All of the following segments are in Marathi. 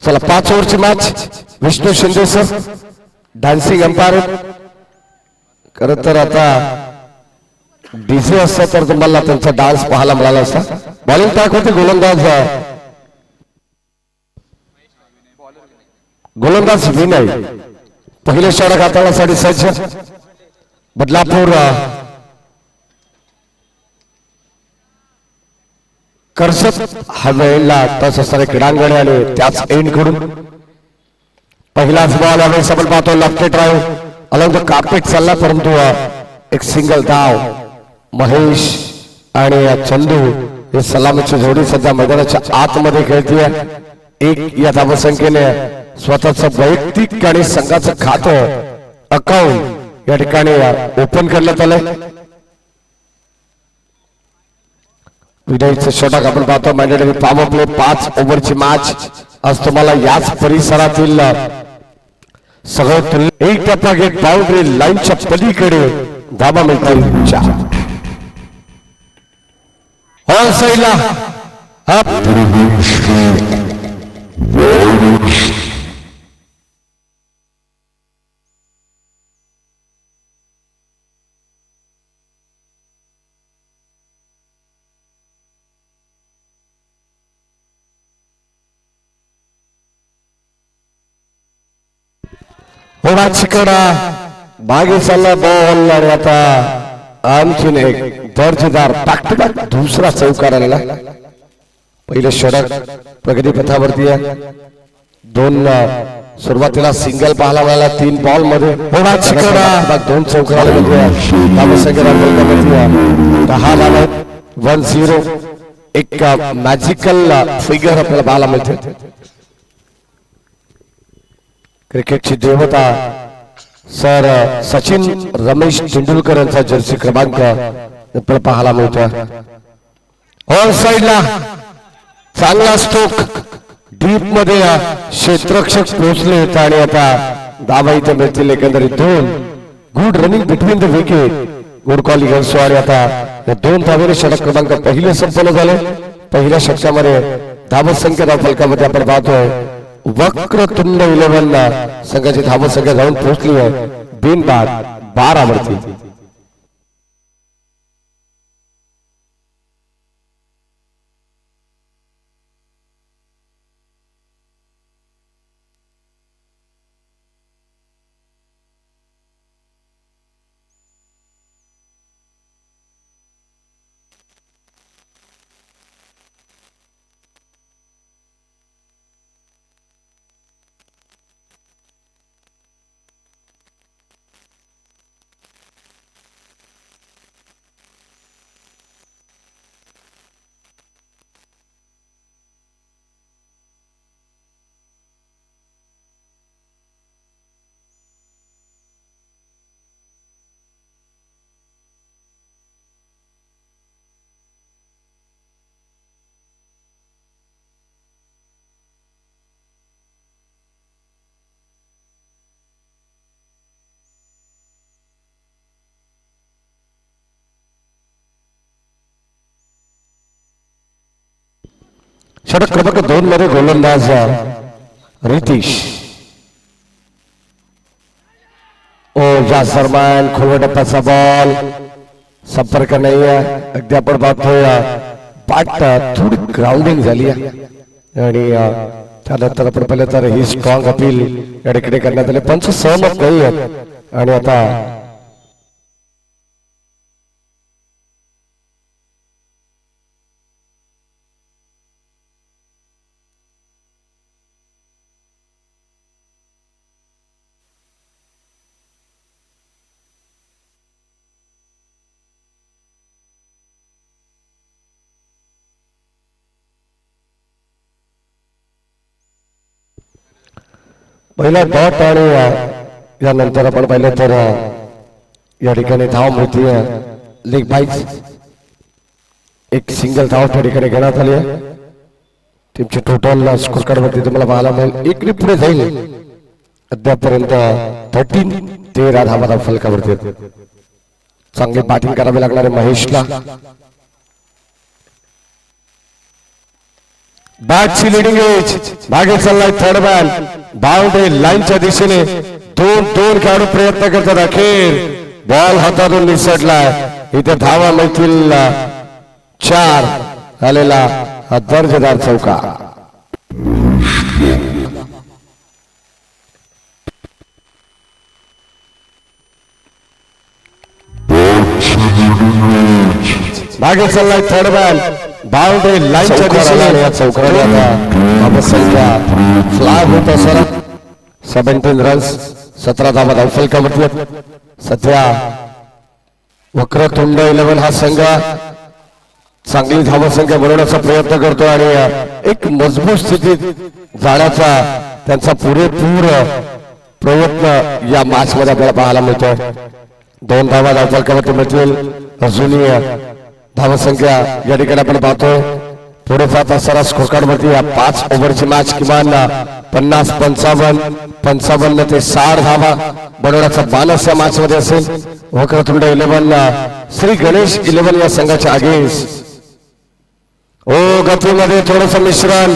चला 5 ओव्हरची match. Vishnu Shinde sir dancing umpire. खरं तर आता डीजे असता तर तुम्हाला त्यांचा डान्स पाहायला मिळाला असता. बॉलिंग टाक होते गोलंदाज विनय. पहिले षटक हाताळण्यासाठी सज्ज. बदलापूर कर्जत हवेला टच असणारे क्रीडांगणे आणि त्याच एंड कडून पहिलाच बॉल आम्ही सबल पाहतो. Left drive along the carpet चालला, परंतु एक सिंगल धाव. महेश आणि चंदू हे सलामीची जोडी सध्या मैदानाच्या आतमध्ये खेळतीये. एक या धावसंख्येने स्वतःच वैयक्तिक आणि संघाचं खातं अकाउंट या ठिकाणी ओपन करण्यात आलंय. विनयचं षटक आपण पाहतो. मॅन्डेटरी पॉवर प्ले 5 ओव्हरची मॅच. आज तुम्हाला याच परिसरातील सगळं 1 टप्पा गेट बाउंड्री लाईनच्या पलीकडे धाबा मिळतील. ऑन साईडला चिकडा बागे चालला बॉल. आणि आता आणखीन एक दर्जेदार बॅक टू बॅक दुसरा चौकार आलेला. पहिले षटक प्रगती पथावरती आहे. 2 सुरुवातीला सिंगल पाहायला मिळाला 3 बॉल मध्ये. 2 चौकार आले. 10 एक मॅजिकल फिगर आपल्याला पाहायला मिळते. क्रिकेटची देवता सर सचिन रमेश तेंडुलकर यांचा जर्सी क्रमांक आपल्याला पाहायला मिळतो. ऑन साइडला चांगला स्ट्रोक डीप मध्ये क्षेत्ररक्षक पोहोचले आणि आता धावा इथे मिळतील. एकंदरीत 2 good running between the wicket. Good calling also. आणि आता या 2 धावेने षटक क्रमांक पहिले संपन्न झाले. पहिल्या षटकामध्ये धावसंख्या धाव फलकामध्ये आपण पाहतोय वक्रतुंड 11 संघाची धावसंख्या जाऊन पोहोचली आहे बिनबाद 12 वरती. षटक क्रमांक 2 मध्ये गोलंदाज रितीश. जासरमान खोलवा टप्प्याचा बॉल. संपर्क नाही आहे. अगदी आपण पाहतोय पाठ थोडी ग्राउंडिंग झाली आहे. आणि त्यानंतर आपण पाहिलं तर ही स्ट्रॉंग अपील या ठिकाणी करण्यात आले. पंच सहमत नाही आहेत. आणि आता पहिला डॉट. आणि यानंतर आपण पाहिलं तर या ठिकाणी धाव मिळते लेग बाईज. एक सिंगल धाव त्या ठिकाणी घेण्यात आली आहे. टीमची टोटल स्कोर कार्ड वरती तुम्हाला पाहायला मिळेल 1 पुढे जाईल. अद्यापर्यंत 13 धावा फलकावरती. चांगली बॅटिंग करावी लागणार आहे महेशला. बॅटची लिडिंग एज मागे चाललाय थर्ड मॅन बाउंड्री लाईनच्या दिशेने दोन खेळाडू प्रयत्न करतात अखेर बॉल हातातून निसटलाय इथे धावा मिळतील 4 आलेला हा दर्जेदार चौका मागे चाललाय थर्ड मॅन बाउंड्री लाईनच्या दिशेने या चौकाला संख्या फ्लाय होत सर 17 रन्स 17 धावा धावफलकावरती सध्या वक्रतुंड 11 हा संघ चांगली धावसंख्या बनवण्याचा प्रयत्न करतो आणि एक मजबूत स्थितीत जाण्याचा त्यांचा पुरेपूर प्रयत्न या मॅच मध्ये आपल्याला पाहायला मिळतोय 2 धावा धावफलकावरती मिळतील अजूनही धावसंख्या या ठिकाणी आपण पाहतो पुढे जात असताना स्कोर कार्ड वरती 5 ओव्हरची मॅच किमान 50-55 ते 60 धावा बनवण्याचा बानस या मॅच मध्ये असेल वक्रतुंड 11 श्री गणेश 11 या संघाच्या अगेन्स्ट गतीमध्ये थोडस मिश्रण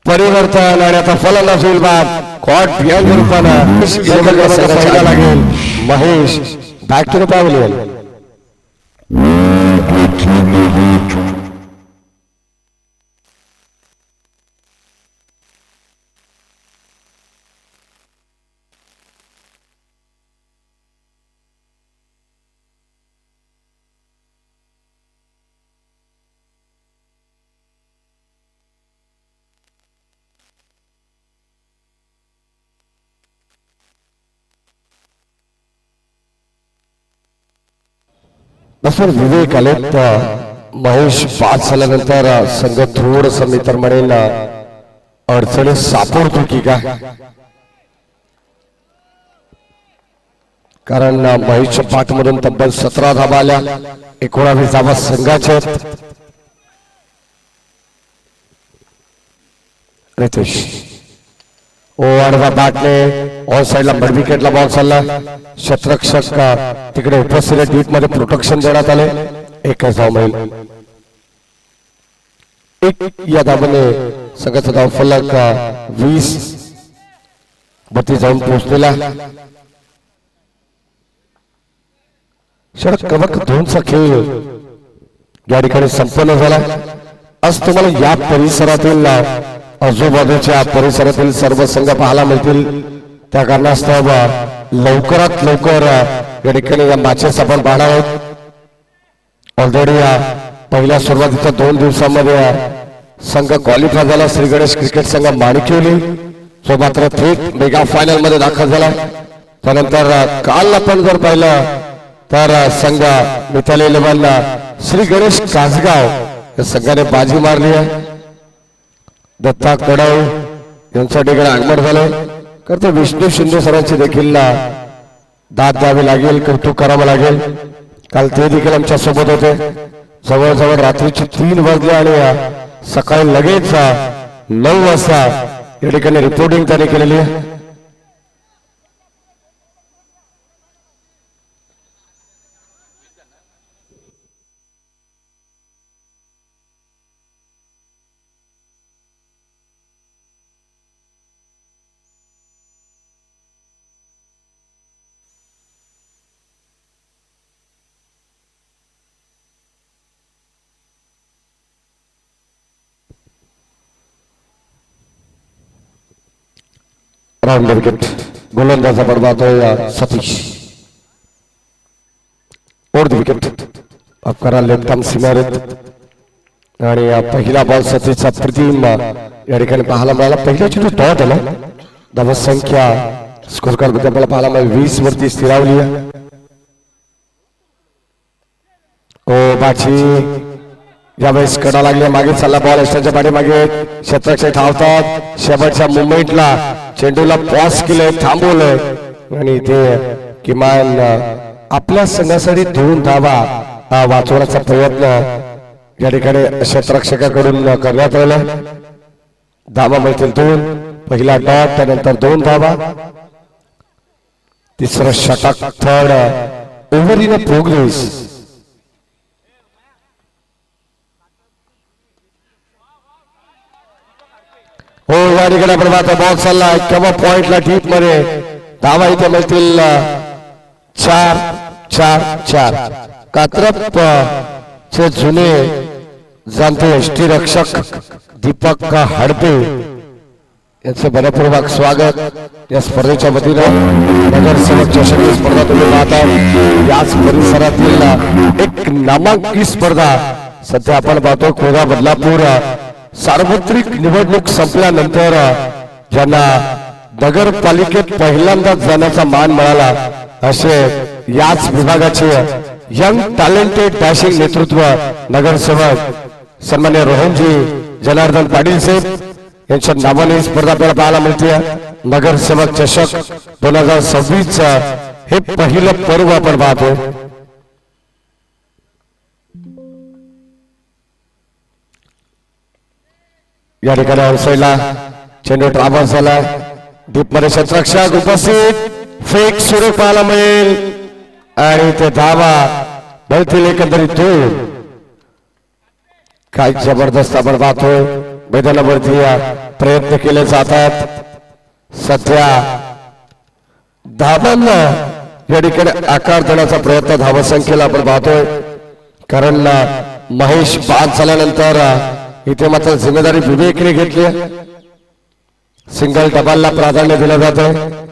परिवर्तन आणि आता फलंदाज होईल बाद कॉट बिहाइंड रूपानं लागेल Mahesh back to the pavilion sir Vivek आलेत महेश 5 झाल्यानंतर संघ थोडस मी तर म्हणेल अडचणी सापडतो की काय कारण महेशच्या पाठमधून तब्बल 17 धावा आल्या 19 धावा संघाच्या रितेश आडवा बॅटने ऑन साइडला मिड विकेटला बॉल चालला क्षेत्ररक्षक तिकडे उपस्थित डीप मध्ये प्रोटेक्शन देण्यात आले 1 धाव मिळेल 1 या धावाने संघाचा धाव फलक 20 बत्ती जाऊन पोहोचलेला षटक कवक 2चा खेळ या ठिकाणी संपन्न झाला आज तुम्हाला या परिसरातील आजूबाजूच्या परिसरातील सर्व संघ पाहायला मिळतील त्या कारणास्तव लवकरात लवकर या ठिकाणी या मॅचेस आपण पाहणार आहोत ऑलरेडी पहिल्या सुरुवातीच्या 2 दिवसांमध्ये संघ क्वालिफाय झाला श्री गणेश क्रिकेट संघ माणिकवली जो मात्र थेट मेगा फायनल मध्ये दाखल झाला त्यानंतर काल आपण जर पाहिलं तर संघ मिताली 11 श्री गणेश कासगाव या संघाने बाजी मारली आहे दत्ता कडाव यांच्या ठिकाणी आगमन झालं करते विष्णू शिंदे सरांची देखील दाद द्यावी लागेल कौतुक करावं लागेल काल ते देखील आमच्या सोबत होते जवळजवळ रात्रीचे 3 वाजले आणि सकाळी लगेच 9 वाजता या ठिकाणी रिपोर्टिंग त्यांनी केलेली आहे राउंड विकेट गोलंदाज आपण पाहतोय सतीश ओढ विकेट अपकारा लेफ्ट आर्म सीमारेत आणि पहिला बॉल सतीशचा प्रतिम या ठिकाणी पाहायला मिळाला पहिल्या चेंडू डॉट आला धावा संख्या स्कोर कार्ड मध्ये आपल्याला पाहायला मिळाली 20 वरती स्थिरावली आहे बाची यावेळेस कडा लागली मागे चालला बॉल एस्टनच्या पाठीमागे क्षेत्ररक्षक धावतात शेवटच्या मुवमेंटला चेंडूला पॉज केलंय थांबवलंय आणि ते किमान आपल्या संघासाठी 2 धावा वाचवण्याचा प्रयत्न या ठिकाणी क्षेत्ररक्षकाकडून करण्यात आला धावा मिळतील 2 पहिला डॉट त्यानंतर 2 धावा तिसरं षटक थर्ड ओव्हर इन प्रोग्रेस या ठिकाणी आपण पाहतो बॉल चाललाय केव्हा पॉइंटला डीप मध्ये धावा इथे मिळतील 4-4-4. कात्रप चे जुने जाणते यष्टीरक्षक दीपक हडपे यांचे मनपूर्वक स्वागत या स्पर्धेच्या वतीनं. नगरसेवक चषक ही स्पर्धा तुम्ही पाहता याच परिसरातील एक नामांकित स्पर्धा सध्या आपण पाहतो. कोरा बदलापूर सार्वत्रिक निवडणूक संपल्यानंतर ज्यांना नगरपालिकेत पहिल्यांदाच जाण्याचा मान मिळाला असे याच विभागाचे यंग टॅलेंटेड डॅशिंग नेतृत्व नगरसेवक सन्मान्य रोहनजी जनार्दन पाटील साहेब यांच्या नावाने स्पर्धा आपल्याला पाहायला मिळते. नगरसेवक चषक 2026 हे पहिलं पर्व आपण पाहतो. या ठिकाणी ऑनसाइडला चेंडू ट्राव्हर्स झाला. डीप मध्ये क्षेत्ररक्षक उपस्थित. फेक सुरू पाहायला मिळेल आणि ते धावा मिळतील एकंदरीत 2. काय जबरदस्त आपण पाहतोय मैदानावरती प्रयत्न केले जातात. सध्या धावांना या ठिकाणी आकार देण्याचा प्रयत्न धावसंख्येला आपण पाहतोय. कारण महेश बाद झाल्यानंतर इथे मात्र जिम्मेदारी विवेकने घेतली. सिंगल डबलला प्राधान्य दिलं जात आहे.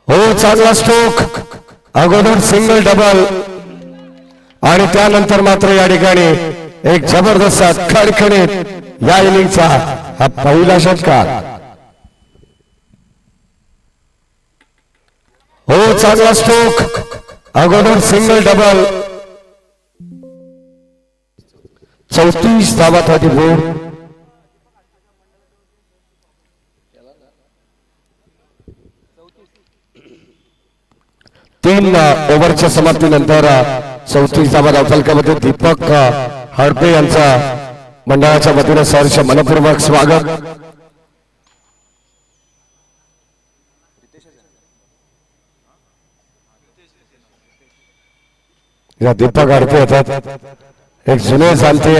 हो चांगला स्ट्रोक अगोदर सिंगल डबल आणि त्यानंतर मात्र या ठिकाणी एक जबरदस्त खडखडीत या इनिंगचा हा पहिला षटकार. हो चांगला स्ट्रोक अगोदर सिंगल डबल 34 धावांसाठी बोर्ड. 3 ओव्हरच्या समाप्तीनंतर 34 धावा धावफलकामध्ये दीपक हडपे यांचा मंडळाच्या वतीने सहर्ष मनपूर्वक स्वागत. या दीपक हडपे येतात एक जुने जाणते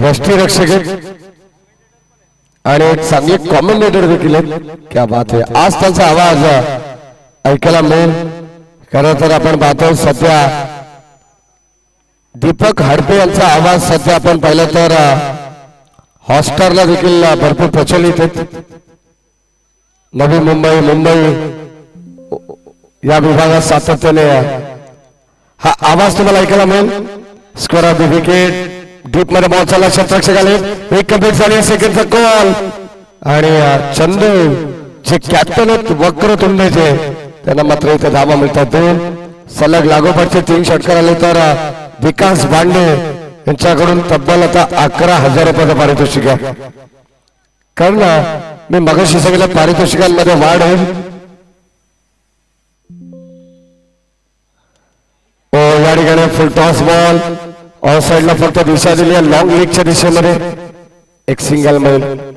यष्टीरक्षक आणि एक चांगले कॉमेंटेटर देखील आहेत. क्या बात आहे. आज त्यांचा आवाज ऐकायला मिळेल. खरं तर आपण पाहतो सध्या दीपक हडपे यांचा आवाज सध्या आपण पाहिलं तर हॉटस्टारला देखील भरपूर प्रचलित आहेत. नवी मुंबई या विभागात सातत्याने हा आवाज तुम्हाला ऐकायला मिळेल. Score of the wicket. Deep मध्ये बॉल चालला. क्षेत्ररक्षक आले. एक कंप्लीट झाली. सेकंडचा कॉल आणि चंदू जे कॅप्टन आहेत वक्रतुंडचे त्यांना मात्र इथे धावा मिळतात 2. सलग लागोपाठचे 3 षटकार आले तर विकास भांडे यांच्याकडून तब्बल आता 11,000 रुपयाचं पारितोषिक आहे. कारण मी मगाशी सांगितलं पारितोषिकांमध्ये वाढ होईल. या ठिकाणी फुल टॉस बॉल ऑफ साइडला फक्त दिशा दिली आहे लॉंग लेगच्या दिशेमध्ये. एक सिंगल मिळेल.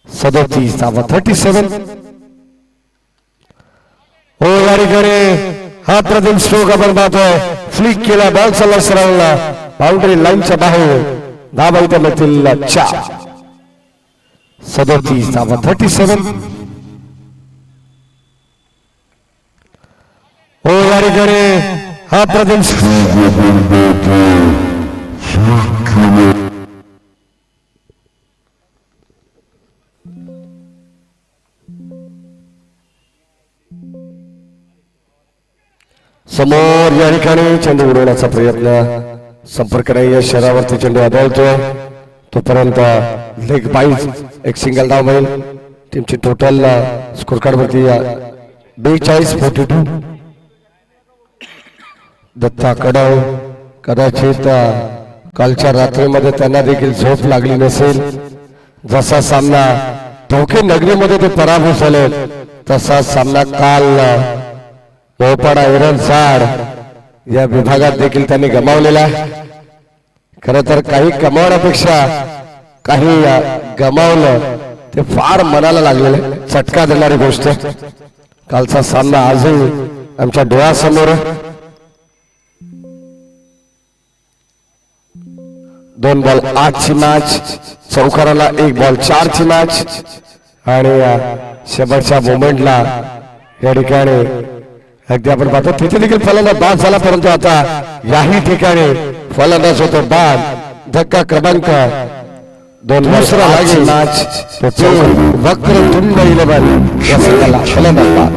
सदोतीस धावा 37. हो या ठिकाणी हा प्रथम स्ट्रोक आपण पाहतोय. फ्लिक केला. बॉल चालला सरळला बाउंड्री लाईनच्या बाहेर. धावा इथे मिळतील 4. 37 धावा 37. हो या ठिकाणी हा प्रथम समोर या ठिकाणी चेंडू उडवण्याचा प्रयत्न. संपर्क नाही. शहरावरती चेंडू आदळतोय तोपर्यंत लेग बाईज एक सिंगल धाव मिळेल. टीमची टोटल स्कोर कार्ड वरती 42-42. दत्ता कडव कदाचित कालच्या रात्रीमध्ये त्यांना देखील झोप लागली नसेल. जसा सामना धोके नगरीमध्ये ते पराभूत झाले तसा सामना काल मोपाडा एरनसाड या विभागात देखील त्यांनी गमावलेला आहे. खरं तर काही कमावण्यापेक्षा काही गमावलं ते फार मनाला लागलेलं चटका देणारी गोष्ट. कालचा सामना आजही आमच्या डोळ्यासमोर. 2 बॉल 8 ची मॅच, चौकाराला 1 बॉल 4 ची मॅच आणि शेवटच्या मोमेंटला या ठिकाणी अगदी आपण पाहतो तिथे देखील फलंदाज बाद झाला, परंतु आता याही ठिकाणी फलंदाज होतो बाद. धक्का क्रमांक 2 दुसरा मॅच वक्रतुंड 11 या संघाला फलंदाज बाद.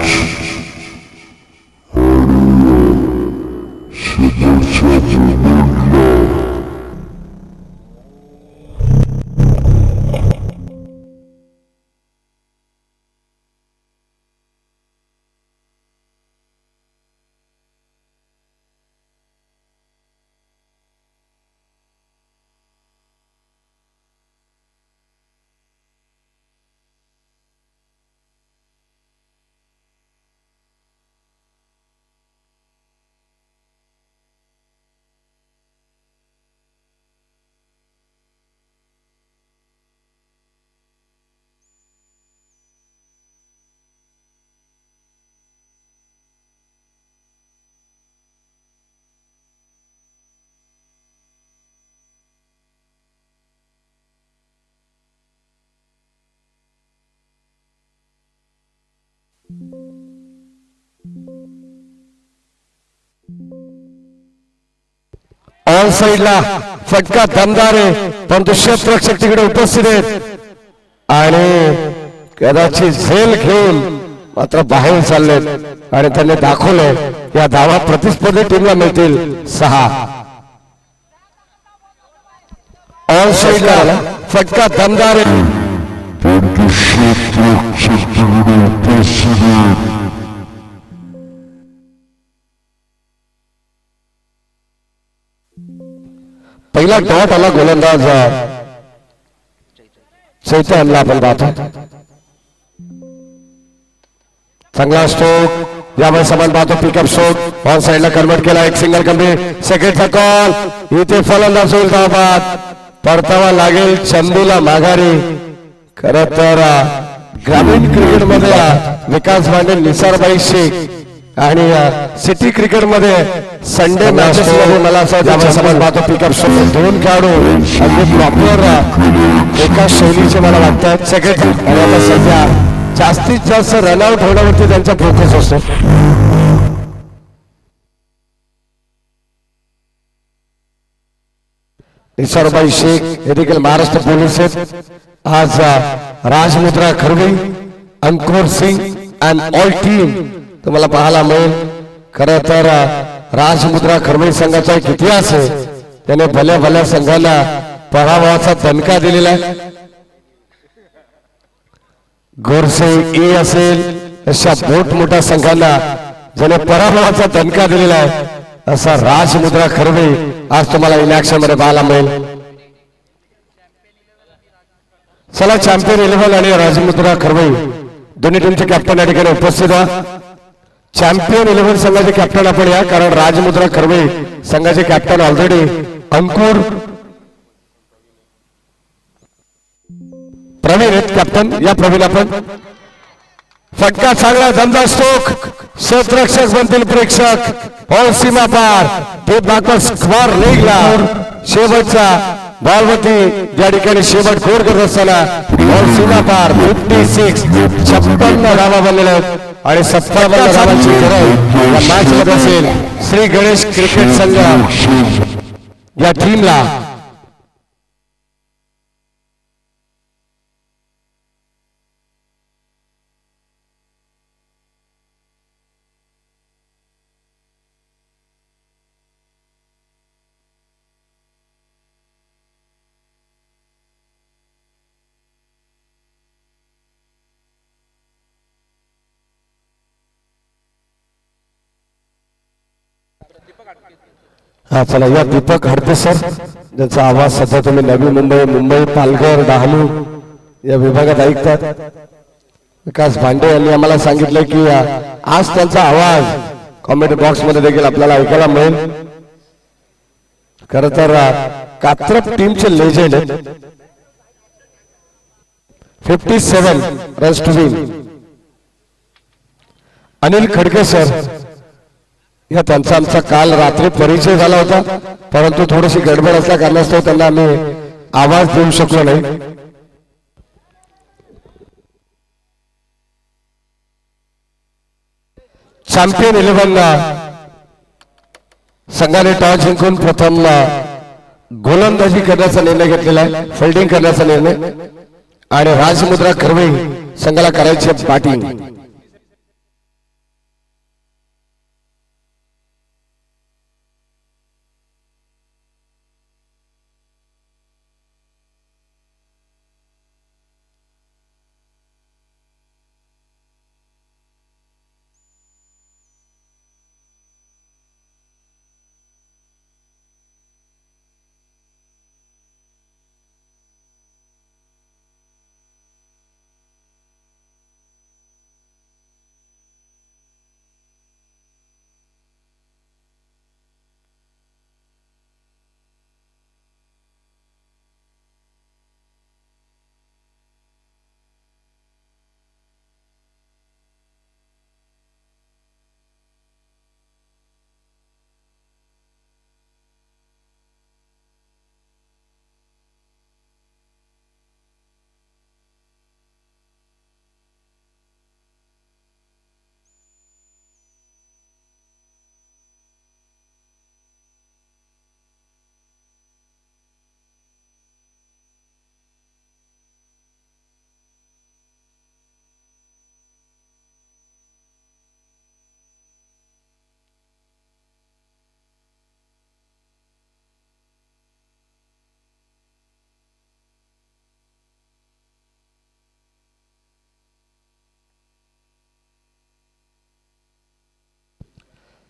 ऑन साइडला फटका दमदार आहे, परंतु क्षेत्ररक्षक तिकडे उपस्थित आहेत आणि कदाचित झेल घेऊन मात्र बाहेर चाललेत आणि त्यांनी दाखवलं या धावा प्रतिस्पर्धी टीमला मिळतील 6. ऑन साइडला फटका दमदार आहे, पहिला डॉट आला गोलंदाज चैतन्यला आपण पाहतो. चांगला स्ट्रोक यामुळे समान पाहतो. पिकअप स्ट्रोक ऑन साइडला कन्वर्ट केला, एक सिंगल कंप्लीट. सेकंडचा कॉल, इथे फलंदाज होईल धावबाद. परतावा लागेल चंदूला माघारी. खर तर ग्रामीण क्रिकेटमध्ये विकास भांडे, निसारबाई शेख आणि सिटी क्रिकेट मध्ये संडे मॅचेस मध्ये मला असं समज पाहतो पिकअप स्ट्रोक 2 खेळाडू अगदी प्रॉपर एका शैलीचे मला वाटतात. सेकंड आणि आता सध्या जास्तीत जास्त रनआउट होण्यावरती त्यांचा फोकस असतो. निसारबाई शेख हे देखील महाराष्ट्र पोलीस आहेत. आज राजमुद्रा खरवे, अंकुर सिंग अँड ऑल टीम तुम्हाला पाहायला मिळेल. खरं तर राजमुद्रा खरवे संघाचा एक इतिहास आहे. त्याने भल्या भल्या संघाला पराभवाचा दणका दिलेला आहे. गोरसे ए असेल अशा मोठमोठ्या संघांना ज्याने पराभवाचा दणका दिलेला आहे असा राजमुद्रा खरवे आज तुम्हाला इन ऍक्शन मध्ये पाहायला मिळेल. चला, चॅम्पियन 11 आणि राजमुद्रा खरवे दोन्ही टीमचे कॅप्टन या ठिकाणी उपस्थित व्हा. चॅम्पियन 11 संघाचे कॅप्टन आपण या, कारण राजमुद्रा खरवे संघाचे कॅप्टन ऑलरेडी अंकुर प्रवीण आहेत कॅप्टन. या प्रवीण आपण फटका चांगला दमदार स्ट्रोक, क्षेत्ररक्षक बनतील प्रेक्षक ऑन सीमा पार. ते बाकस स्क्वार लेगला शेवटचा बॉलवरती या ठिकाणी शेवट गोर करत असताना ऑन सीमा पार 56 56 धावा बनलेल्या आहेत आणि 57 धावांची गरज या मॅच मध्ये असेल. श्री गणेश क्रिकेट संघ या टीमला हा चला या दीपक हडते सर ज्यांचा आवाज सध्या तुम्ही नवी मुंबई मुंबई पालघर डहाणू या विभागात ऐकतात. विकास भांडे यांनी आम्हाला सांगितलं की आज त्यांचा आवाज कॉमेंट बॉक्स मध्ये देखील आपल्याला ऐकायला मिळेल. खर तर कात्रप टीमचे legend 57 runs to win Anil Khadke sir या त्यांचा आमचा काल रात्री परिचय झाला होता, परंतु थोडीशी गडबड असल्या कारणास्तव त्यांना आम्ही आवाज देऊ शकलो नाही. चॅम्पियन 11 संघाने टॉस जिंकून प्रथम गोलंदाजी करण्याचा निर्णय घेतलेला आहे, फिल्डिंग करण्याचा निर्णय, आणि राजमुद्रा कर्वे संघाला करायचे बॅटिंग.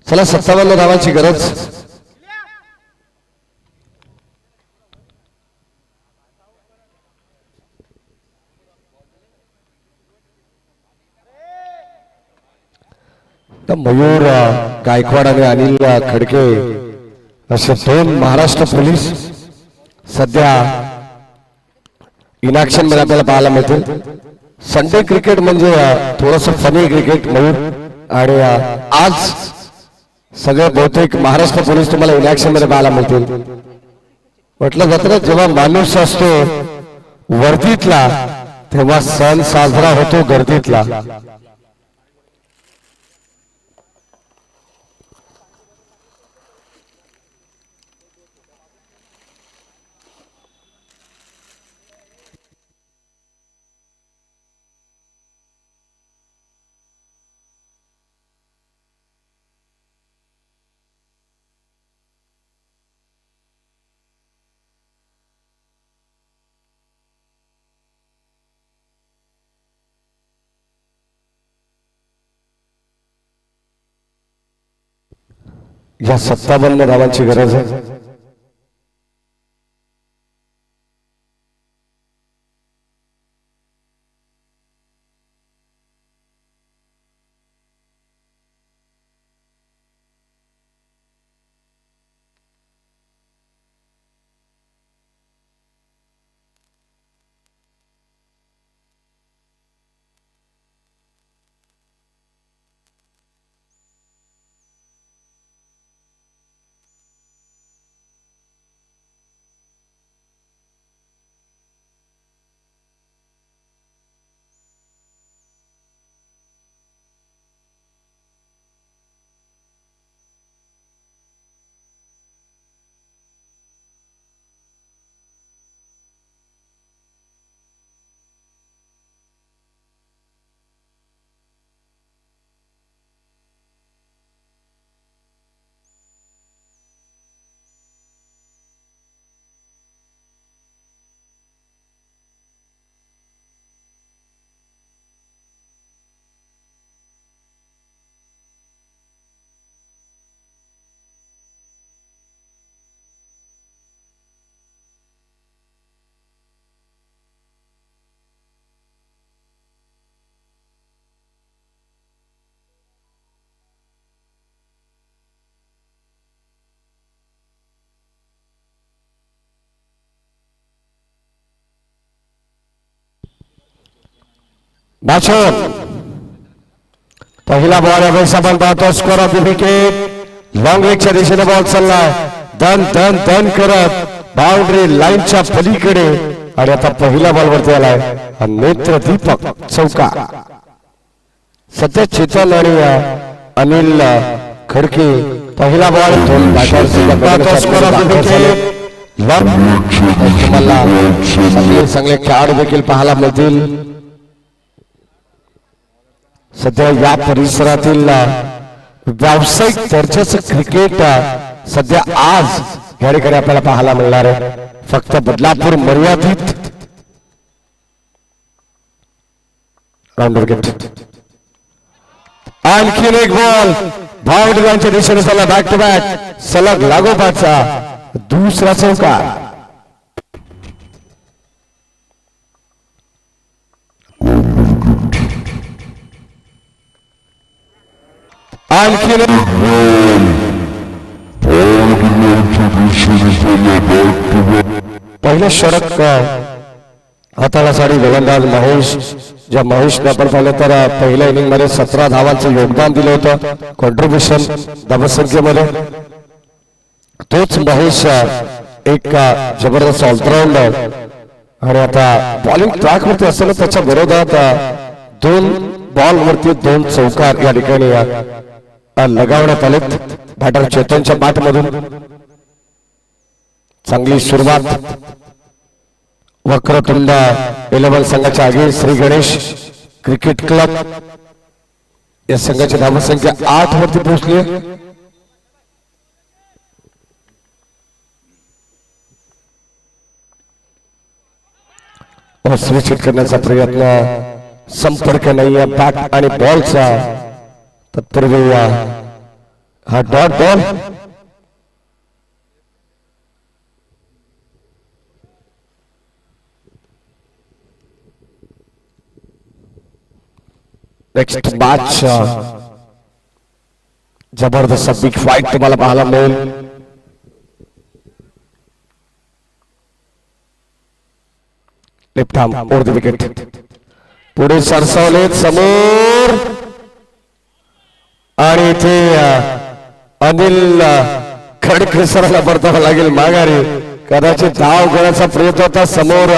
चला 57 धावांची गरज. मयूर गायकवाड आणि अनिल खडके असे दोन महाराष्ट्र पोलीस सध्या इनॅक्शन मध्ये आपल्याला पाहायला मिळतील. संडे क्रिकेट म्हणजे थोडस फनी क्रिकेट मयूर, आणि आज सगळे बहुतेक महाराष्ट्र पोलीस तुम्हाला इनॅक्शन मध्ये पाहायला मिळतील. म्हटलं जातं जेव्हा माणूस असतो वर्दीतला तेव्हा सण साजरा होतो गर्दीतला. या 57 धावांची गरज आहे. बाचन पहिला बॉल यावेळेस आपण पाहतो square of the wicket long लेगच्या दिशेने बॉल चाललाय दन दन दन करत बाउंड्री लाईनच्या पलीकडे आणि आता पहिल्या बॉलवरती आलाय नेत्र दीपक चौका सध्या चेतन आणि अनिल खडके पहिला बॉल दोन batter score of the wicket तुम्हाला चांगले खेळाडू देखील पाहायला मिळतील सध्या या परिसरातील व्यावसायिक दर्जाचं क्रिकेट सध्या आज या ठिकाणी आपल्याला पाहायला मिळणार आहे फक्त बदलापूर मर्यादित आणखीन एक बॉल बाउंड्रीच्या दिशेने चला बॅक टू बॅक सलग लागोपाठचा दुसरा चौकार आणखी पहिलं षटक हाताळासाठी गोलंदाज महेश ज्या महेशने आपण पाहिलं तर पहिल्या इनिंग मध्ये 17 धावांचं योगदान दिलं होतं कॉन्ट्रीब्युशन धावसंख्येमध्ये तोच महेश एक जबरदस्त ऑलराऊंडर आणि आता बॉलिंग ट्रॅक वरती असताना त्याच्या विरोधात 2 बॉल वरती 2 चौकार या ठिकाणी लगावण्यात आलेत बॅटर चेतनच्या बॅट मधून चांगली सुरुवात वक्रतुंड 11 संघाच्या आगे श्री गणेश क्रिकेट क्लब या संघाची धावसंख्या 8 वरती पोहोचली स्विच हिट करण्याचा प्रयत्न संपर्क नाहीये बॅट आणि बॉलचा तत्पूर्वी हा डॉट बॉल नेक्स्ट मॅच जबरदस्त बिग फाईट तुम्हाला पाहायला मिळेल left arm over the wicket पुढे सरसावलेत समोर आणि इथे अनिल खडके सरांना परतावा लागेल माघारी कदाचित धाव घेण्याचा प्रयत्न होता समोर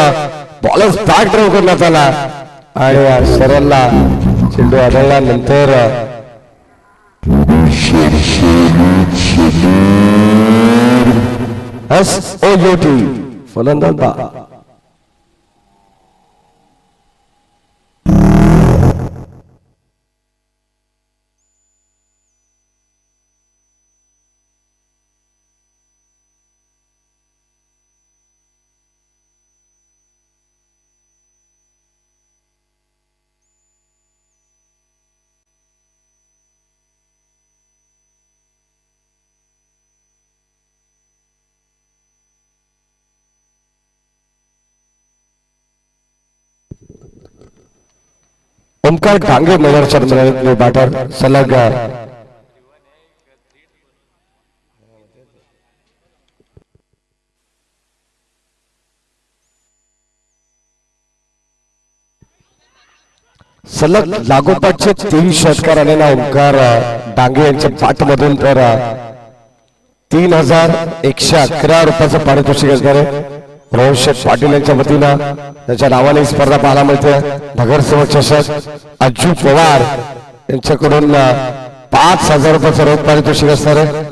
बॉलच बॅक ड्राईव्ह करण्यात आला आणि शरदला चेंडू आढळल्यानंतर SOUT फलंदाज ओमकार डांगे मैदानाच्या बॅटर सलग लागोपाठचे 3 षटकार आलेला ओमकार डांगे यांच्या बॅटमधून तर 3111 रुपयाचं पारितोषिक असणार आहे रोहित पाटील यांच्या वतीनं त्याच्या नावाने स्पर्धा पाहायला मिळते नगरसेवक चषक अज्जू पवार यांच्याकडून 5000 रुपयाचं रोख पारितोषिक असणार आहे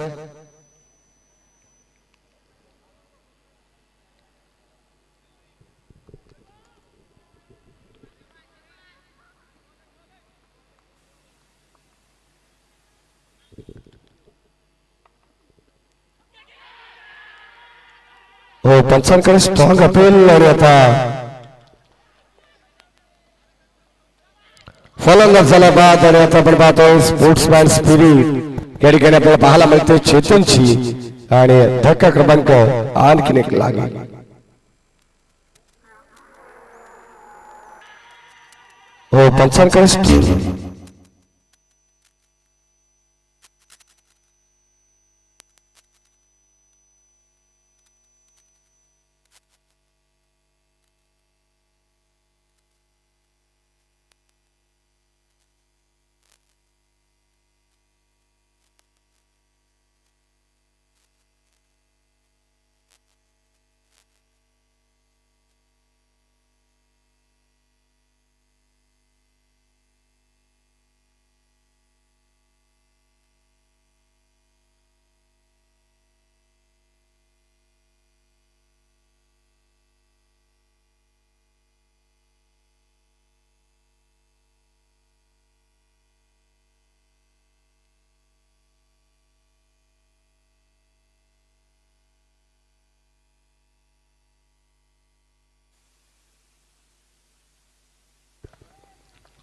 हो पंचांकडे स्ट्रॉंग अपील आणि आता फलंदाज झाला बाद आणि आता आपण पाहतोय स्पोर्ट्समॅन स्पिरिट या ठिकाणी आपल्याला पाहायला मिळते चेतनची आणि धक्का क्रमांक आणखीन एक लागेल हो पंचांकडे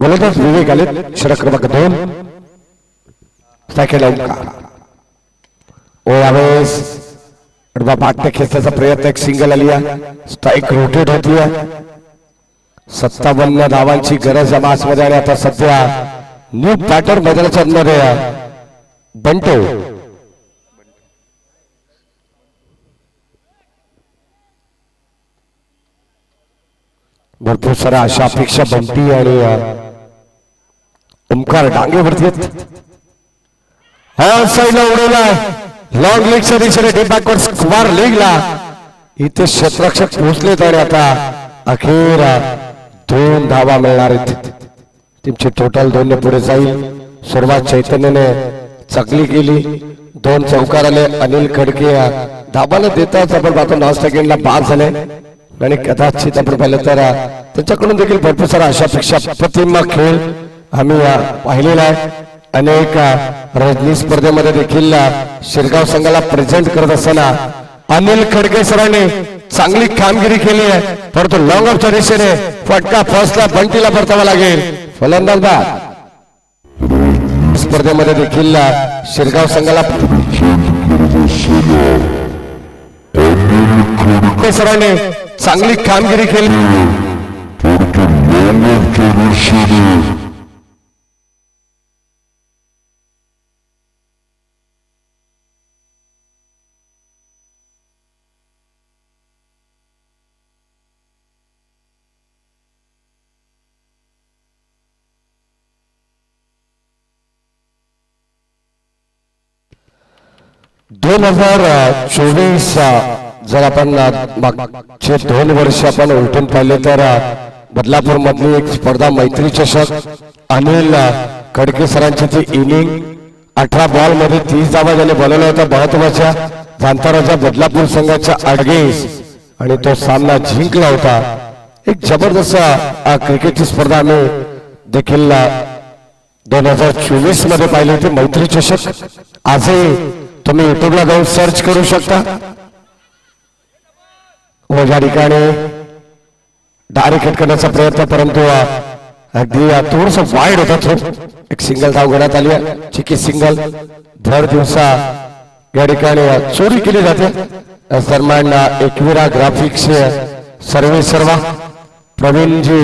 गोलंदाज विवेक आले षटक क्रमांक 2 सेकंड आउट का ओ यावेळेस कडबा पाठ खेचण्याचा प्रयत्न एक सिंगल आली आहे स्ट्राईक रोटेट होती आहे 57 धावांची गरज आहे मॅच मध्ये आणि आता सध्या न्यू बॅटर मैदानाच्या मध्ये बंटो भरपूर साऱ्या अशा अपेक्षा बंटी आणि ओमकार डांगेवरती हा साईडला उडवलाय लॉंग लेगच्या दिशेने डीप बॅकवर्ड स्क्वार लेगला इथे क्षेत्ररक्षक पोहोचलेत आणि आता अखेर 2 धावा मिळणार आहेत टीमची टोटल 2 ने पुढे जाईल सुरुवात चैतन्यने चांगली केली 2 चौकार आले अनिल खडके धाबाला देताच आपण पाहतो 9 सेकंडला बाद झाले आणि कदाचित आपण पाहिलं तर त्यांच्याकडून देखील भरपूर सारा अशापेक्षा अप्रतिम खेळ आम्ही पाहिलेला आहे अनेक रजनी स्पर्धेमध्ये देखील शिरगाव संघाला प्रेझेंट करत असताना अनिल खडके सरांनी चांगली कामगिरी केली आहे परंतु लॉंग ऑफच्या दिशेने फटका फर्स्टला बंटीला परतावा लागेल फलंदाज बाद स्पर्धेमध्ये देखील शिरगाव संघाला सरांनी चांगली कामगिरी केली दोन 2024 जर आपण मागचे 2 वर्ष आपण उलटून पाहिले तर बदलापूर मधली एक स्पर्धा मैत्री चषक अनिल खडके सरांची ती इनिंग 18 बॉल मध्ये 30 धावा ज्याने बनवल्या होत्या महत्वाच्या जांताराच्या बदलापूर संघाच्या अडगेस आणि तो सामना जिंकला होता एक जबरदस्त क्रिकेटची स्पर्धा आम्ही देखील 2024 मध्ये पाहिली होती मैत्री चषक आजही तुम्ही युट्यूबला जाऊन सर्च करू शकता व ज्या ठिकाणी डायरेक्ट हिट करण्याचा प्रयत्न परंतु अगदी थोडस वाईड होता एक सिंगल धाव घेण्यात आली चिकी सिंगल भर दिवसा या ठिकाणी चोरी केली जाते सन्मान एकविरा ग्राफिक्स सर्वा प्रवीणजी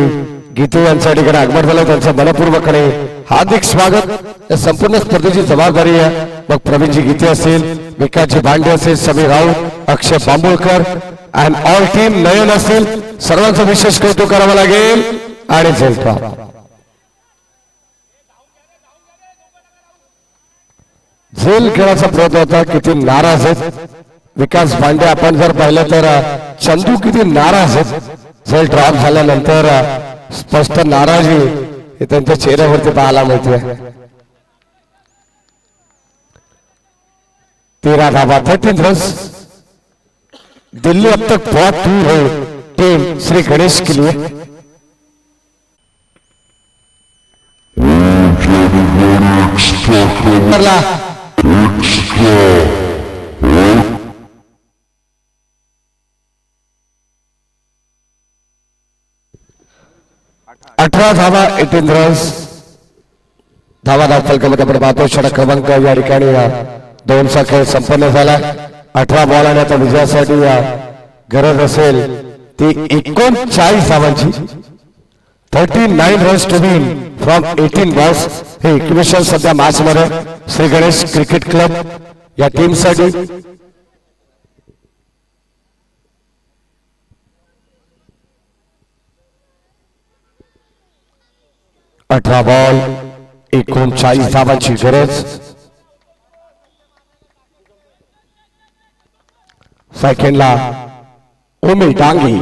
गीते यांच्या ठिकाणी आगमन झालं त्यांचं मनपूर्वकपणे हार्दिक स्वागत या संपूर्ण स्पर्धेची जबाबदारी आहे मग प्रवीणजी गीते असेल विकासजी भांडे असेल समीर राऊत अक्षय बांबुळकर अँड ऑल टीम नयन असेल सर्वांचं विशेष कौतुक करावं लागेल आणि झेल खेळाचा प्रयत्न होता किती नाराज आहेत विकास भांडे आपण जर पाहिलं तर चंदू किती नाराज आहेत झेल ड्रॉप झाल्यानंतर स्पष्ट नाराजी हे त्यांच्या चेहऱ्यावरती पाहायला मिळते 13 धावा 13 रन्स दिल्ली अब तक बहुत दूर है टीम श्री गणेश के लिए अठरा धावा 18 रन्स धावा फलकामध्ये आपण पाहतो षटक क्रमांक या ठिकाणी 2 चा खेळ संपन्न झाला 18 बॉल आणि आता विजयासाठी गरज असेल ती 39 धावांची 39 runs to win from 18 balls हे इक्वेशन सध्या मॅच मध्ये श्री गणेश क्रिकेट क्लब या टीम साठी अठरा बॉल 39 धावांची गरज सेकंडला ओमी डांगी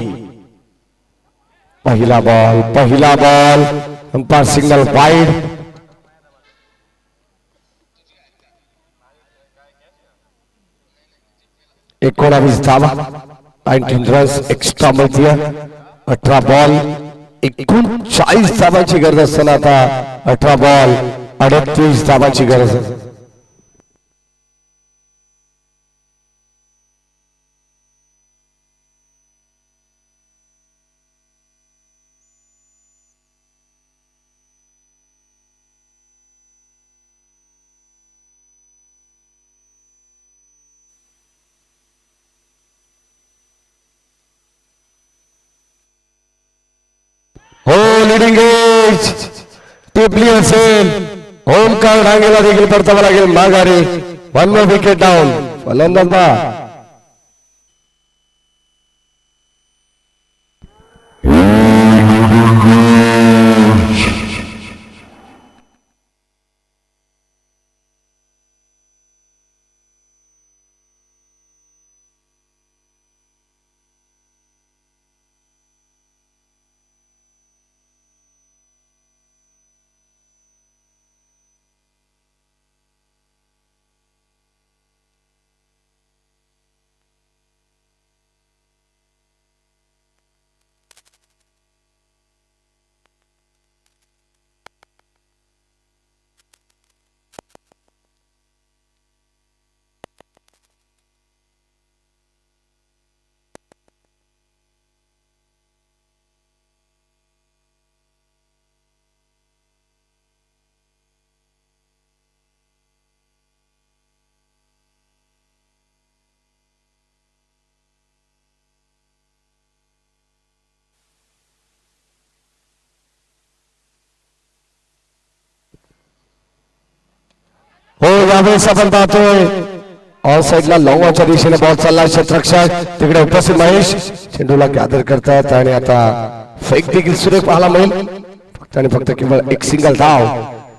पहिला बॉल अंपायर सिग्नल वाइड एकोणावीस धावा 19 रन्स एक्स्ट्रा मिळते 18 बॉल 39 धावांची गरज असताना आता 18 बॉल 38 धावांची गरज लिडिंग एज टिपली असेल. ओमकार डांगेला देखील परतावा लागेल माघारी. 1 more विकेट डाऊन. फलंदाज बा हो यावेळेस आपण पाहतोय ऑन साइडला लॉंगच्या दिशेने बॉल चालला. क्षेत्ररक्षक तिकडे उपस्थित महेश चेंडूला गॅदर करतात आणि आता फेक देखील सुरेख पाहायला मिळेल. फक्त आणि फक्त केवळ एक सिंगल धाव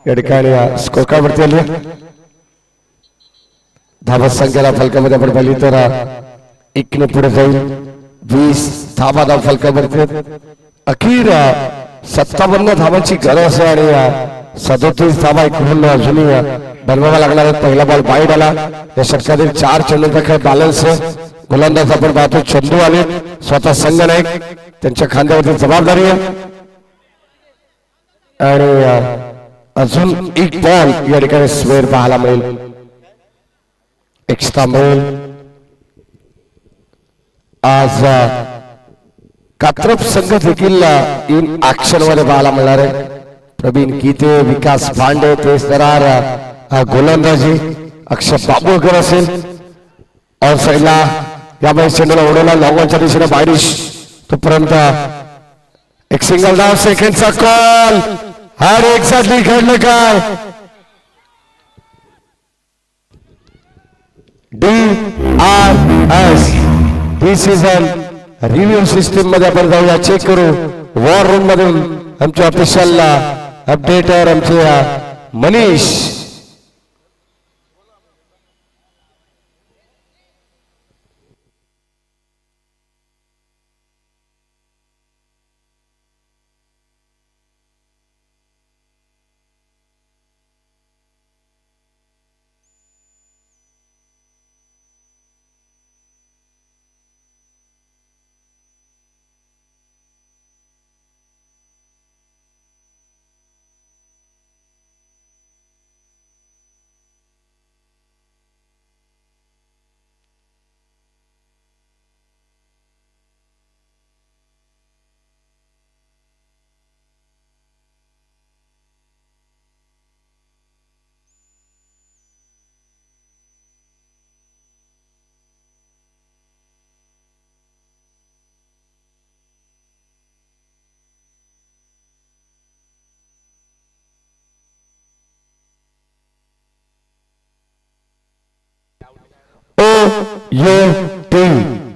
या ठिकाणी स्कोर कार्ड वरती आली. धावा संख्येला फलकामध्ये आपण पाहिली तर 1 ने पुढे जाईल. 20 धावा धाव फलकावरती. अखेर 57 धावांची गरज आहे आणि 37 धावा इकडून अजूनही बनवावा लागणार आहे. पहिला बॉल बाईट आला. या षटकातील 4 चेंडूंचा खेळ बॅलन्स आहे. गोलंदाज आपण पाहतो चंदू आले स्वतः संघ नायक त्यांच्या खांद्यावरती जबाबदारी आहे आणि अजून एक बॉल या ठिकाणी स्वेर पाहायला मिळेल. एक्स्ट्रा मिळेल. आज कात्रप संघ देखील इन ऍक्शन मध्ये पाहायला मिळणार आहे. प्रवीण गीते, विकास पांडे, तेज दरार गोलंदाजी, अक्षय बाबुळकर असेल. और साईडला यामुळे चेंडूला उडवला लॉंगच्या दिशेने बारिश. तोपर्यंत एक सिंगल धाव. सेकंडचा कॉल. हर एक्झॅक्टली घडलं काय. DRS ही सीझन रिव्ह्यू सिस्टीम मध्ये आपण जाऊया, चेक करू. वॉर रूम मधून आमचे ऑफिशियल अपडेटर आमचे मनीष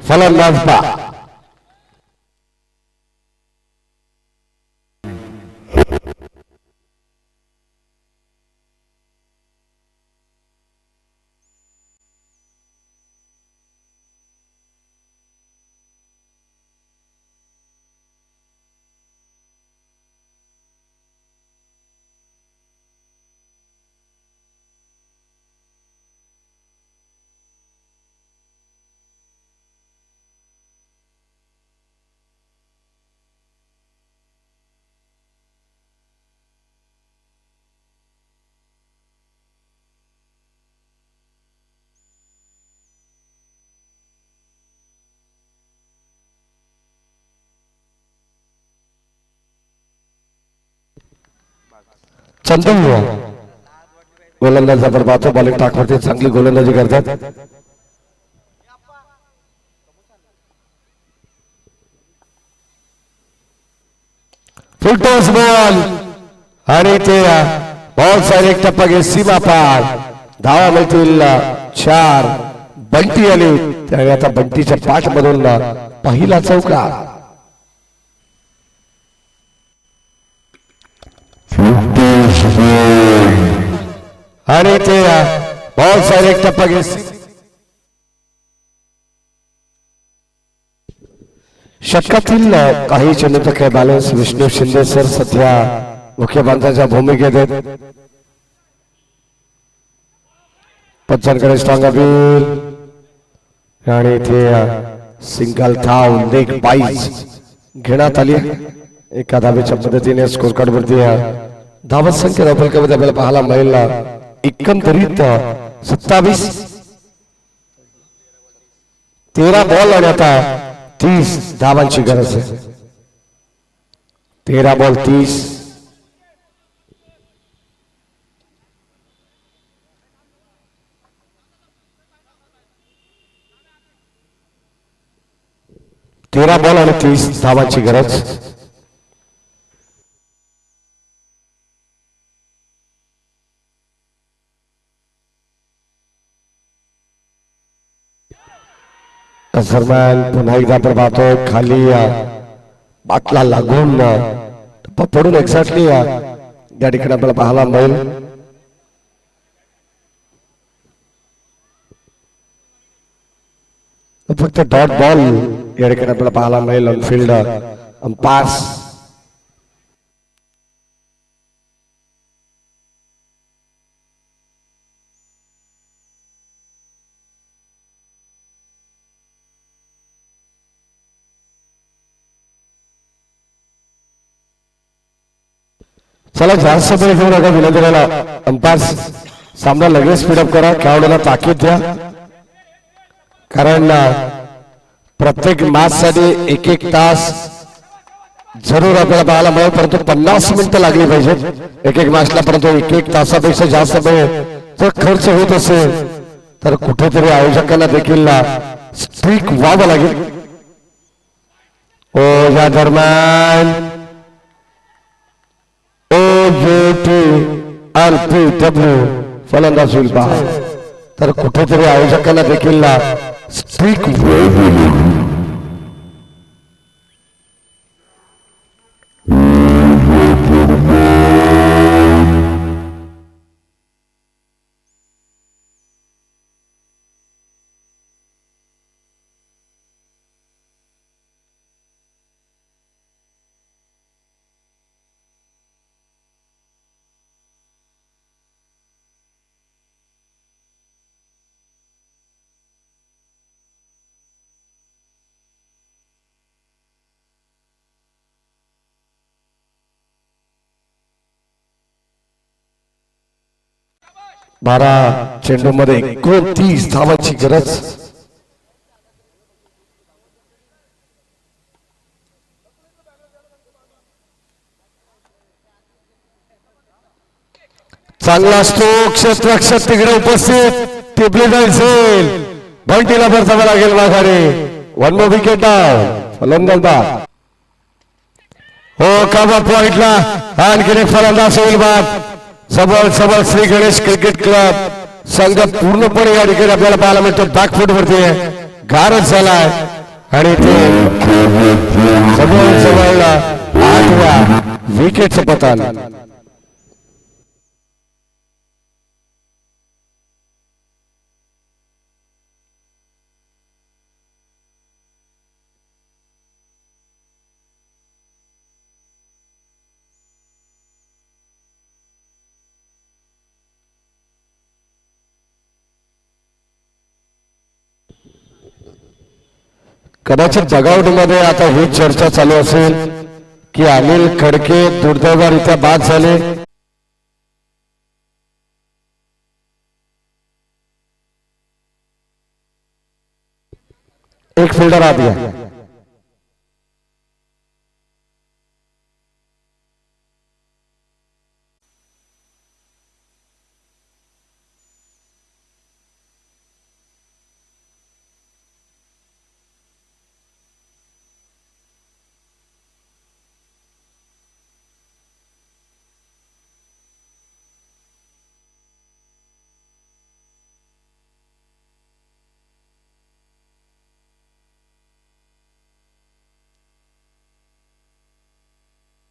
फलंदाज बा चंदू गोलंदाज आपण पाहतो. बॉलिंग टाकवरती चांगली गोलंदाजी करतात. फुलटॉस बॉल आणि ते बॉल साइड एक टप्पा घे सीमा पार धावा मिळतील 4 बंटी आली त्यावेळी आता बंटीच्या पाठ मधून पहिला चौका आणि ते बॉल साइड एक टप्पा घे षटकातील काही चेंडूचा खेळ बॅलन्स विष्णू शिंदे सर सध्या मुख्य पंचाच्या भूमिकेत आहेत पंचांकडे स्ट्रॉंग अपील आणि इथे सिंगल धाव लेग बाईज घेण्यात आली एका धावेच्या पद्धतीने स्कोर कार्ड वरती धावत संख्या धावफलकामध्ये आपल्याला पाहायला मिळेल एकंदरीत 27 13 बॉल आणि आता 30 धावांची गरज आहे 13 बॉल 30 13 बॉल आणि 30 धावांची गरज दरम्यान पुन्हा एकदा आपण पाहतोय खाली बाटला लागून पडून एक्झॅक्टली या ठिकाणी आपल्याला पाहायला मिळेल फक्त डॉट बॉल या ठिकाणी आपल्याला पाहायला मिळेल ऑन फील्ड अंपायर्स चला जास्त वेळ घेऊ नका विनंती करायला अंपायर्स सामना लगेच स्पीडअप करा खेळाडूला ताकीद द्या कारण प्रत्येक मॅच साठी एक तास जरूर आपल्याला पाहायला मिळेल परंतु 50 मिनिटं लागली पाहिजेत एक मॅचला परंतु एक तासापेक्षा जास्त वेळ जर खर्च होत असेल तर कुठेतरी आयोजकांना देखील स्ट्रिक व्हावं लागेल या दरम्यान OUTLPW फलंदाज होईल तर कुठेतरी आयोजकांना देखील स्ट्रिक बारा चेंडू मध्ये 29 धावांची गरज चांगला असतो क्षेत्ररक्षक तिकडे उपस्थित टिपली जाईल बंटीला परतावा लागेल माघारी 1 मोर विकेट डाऊन फलंदाज हो काबा पॉइंटला आणखी एक फलंदाज होईल बाद सबळ श्री गणेश क्रिकेट क्लब संघ पूर्णपणे या ठिकाणी आपल्याला पाहायला मिळतो बॅकफूट वरती गारच झालाय आणि ते सबळ 8व्या विकेटचं पतन कदाचित जगावट मध्ये आता ही चर्चा चालू असेल की अनिल खडके दुर्दैवारीत्या बाद झाले एक फिल्डर आत घ्या